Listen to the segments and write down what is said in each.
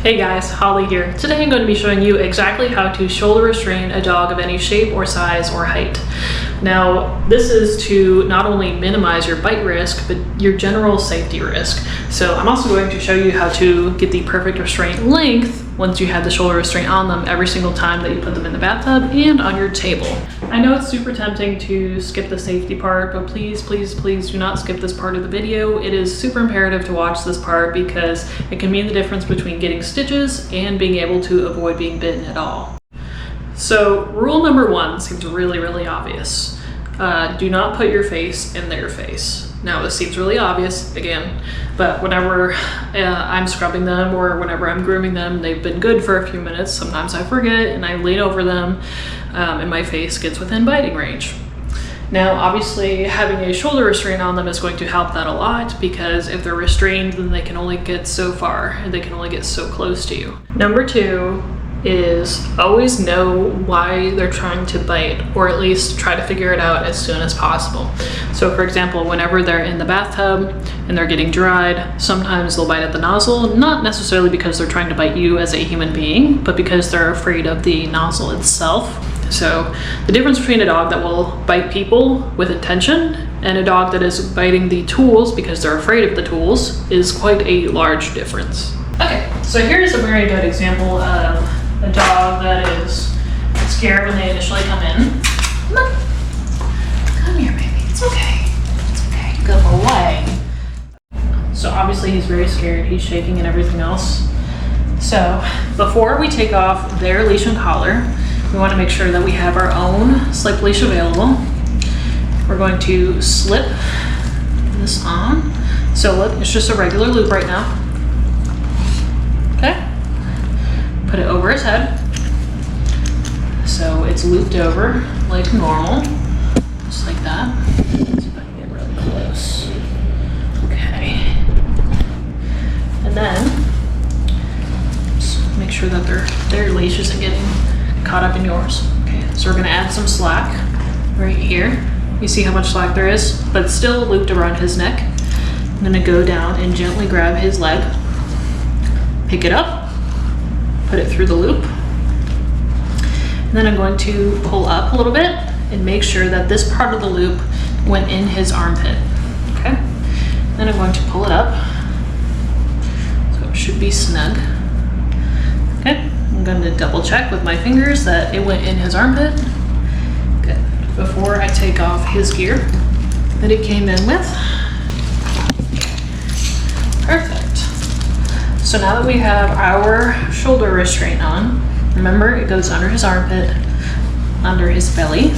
Hey guys, Holly here. Today I'm going to be showing you exactly how to shoulder restrain a dog of any shape or size or height. Now, this is to not only minimize your bite risk, but your general safety risk. So I'm also going to show you how to get the perfect restraint length once you have the shoulder restraint on them every single time that you put them in the bathtub and on your table. I know it's super tempting to skip the safety part, but please, please, please do not skip this part of the video. It is super imperative to watch this part because it can mean the difference between getting stitches and being able to avoid being bitten at all. So rule number one seems really, really obvious. Do not put your face in their face. Now this seems really obvious again, but whenever I'm scrubbing them or whenever I'm grooming them, they've been good for a few minutes. Sometimes I forget and I lean over them and my face gets within biting range. Now, obviously having a shoulder restraint on them is going to help that a lot because if they're restrained, then they can only get so far and they can only get so close to you. Number two is always know why they're trying to bite, or at least try to figure it out as soon as possible. So for example, whenever they're in the bathtub and they're getting dried, sometimes they'll bite at the nozzle, not necessarily because they're trying to bite you as a human being, but because they're afraid of the nozzle itself. So the difference between a dog that will bite people with intention and a dog that is biting the tools because they're afraid of the tools is quite a large difference. Okay, so here's a very good example of a dog that is scared when they initially come in. Look, come here, baby. It's okay. It's okay. Go away. So obviously he's very scared. He's shaking and everything else. So before we take off their leash and collar, we want to make sure that we have our own slip leash available. We're going to slip this on. So look, it's just a regular loop right now. Okay. Put it over his head. So it's looped over like normal. Just like that. See if I can get really close. Okay. And then just make sure that their leash isn't getting caught up in yours. Okay, so we're gonna add some slack right here. You see how much slack there is, but it's still looped around his neck. I'm gonna go down and gently grab his leg, pick it up, put it through the loop. And then I'm going to pull up a little bit and make sure that this part of the loop went in his armpit. Okay, then I'm going to pull it up. So it should be snug. Okay. I'm going to double check with my fingers that it went in his armpit. Good. Before I take off his gear that it came in with. Perfect. So now that we have our shoulder restraint on, remember it goes under his armpit, under his belly,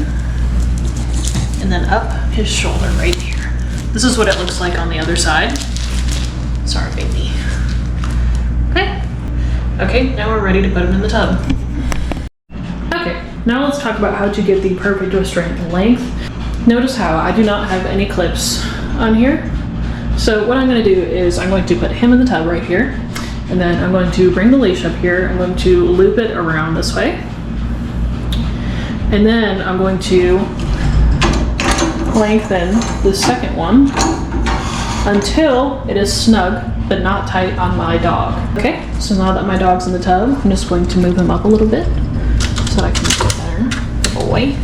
and then up his shoulder right here. This is what it looks like on the other side. Sorry, baby. Okay. Okay, now we're ready to put him in the tub. Okay, now let's talk about how to get the perfect restraint length. Notice how I do not have any clips on here. So what I'm going to do is I'm going to put him in the tub right here, and then I'm going to bring the leash up here. I'm going to loop it around this way, and then I'm going to lengthen the second one until it is snug but not tight on my dog. Okay, so now that my dog's in the tub, I'm just going to move him up a little bit so I can get better. Away.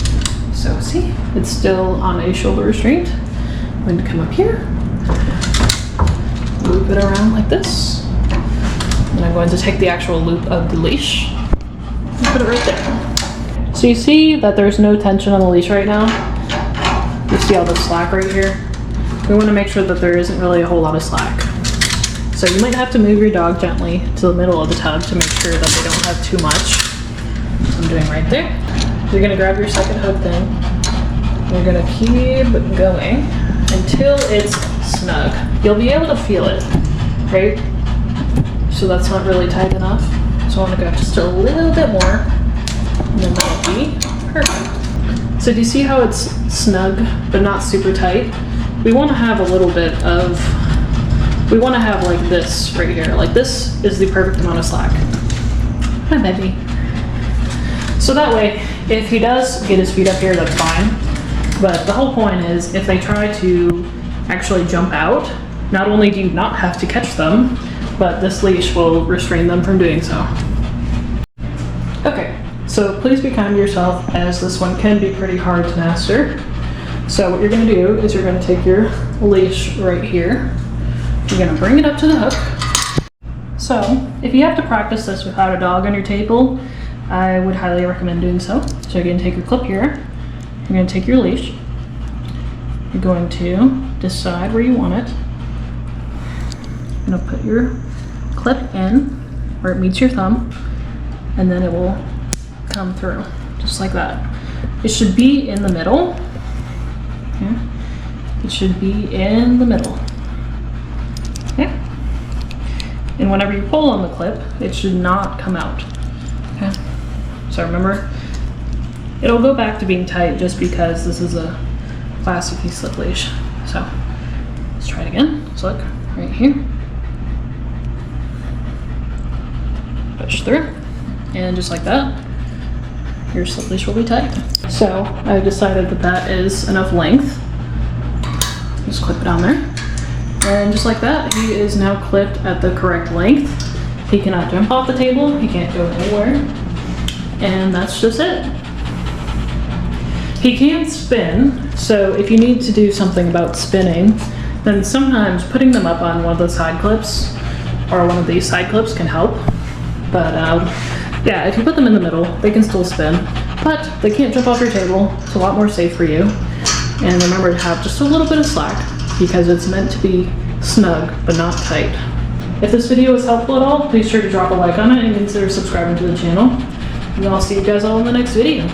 So see, it's still on a shoulder restraint. I'm going to come up here, loop it around like this, and I'm going to take the actual loop of the leash and put it right there. So you see that there's no tension on the leash right now. You see all the slack right here? We want to make sure that there isn't really a whole lot of slack. So you might have to move your dog gently to the middle of the tub to make sure that they don't have too much. So I'm doing right there. You're gonna grab your second hook then. You're gonna keep going until it's snug. You'll be able to feel it, right? So that's not really tight enough. So I wanna go just a little bit more, and then that'll be perfect. So do you see how it's snug, but not super tight? We wanna have a little bit of, we want to have like this right here. Like this is the perfect amount of slack. Hi, baby. So that way, if he does get his feet up here, that's fine. But the whole point is if they try to actually jump out, not only do you not have to catch them, but this leash will restrain them from doing so. Okay, so please be kind to yourself, as this one can be pretty hard to master. So what you're going to do is you're going to take your leash right here. You're going to bring it up to the hook. So if you have to practice this without a dog on your table, I would highly recommend doing so. So you're going to take your clip here. You're going to take your leash. You're going to decide where you want it. You're going to put your clip in where it meets your thumb, and then it will come through just like that. It should be in the middle. Okay. It should be in the middle. Okay. And whenever you pull on the clip, it should not come out. Okay. So remember, it'll go back to being tight just because this is a plasticky slip leash. So let's try it again. So look right here. Push through, and just like that, your slip leash will be tight. So I've decided that that is enough length. Just clip it on there. And just like that, he is now clipped at the correct length. He cannot jump off the table, he can't go anywhere. And that's just it. He can spin, so if you need to do something about spinning, then sometimes putting them up on one of the side clips or one of these side clips can help. But yeah, if you put them in the middle, they can still spin, but they can't jump off your table. It's a lot more safe for you. And remember to have just a little bit of slack, because it's meant to be snug, but not tight. If this video was helpful at all, please sure to drop a like on it and consider subscribing to the channel. And I'll see you guys all in the next video.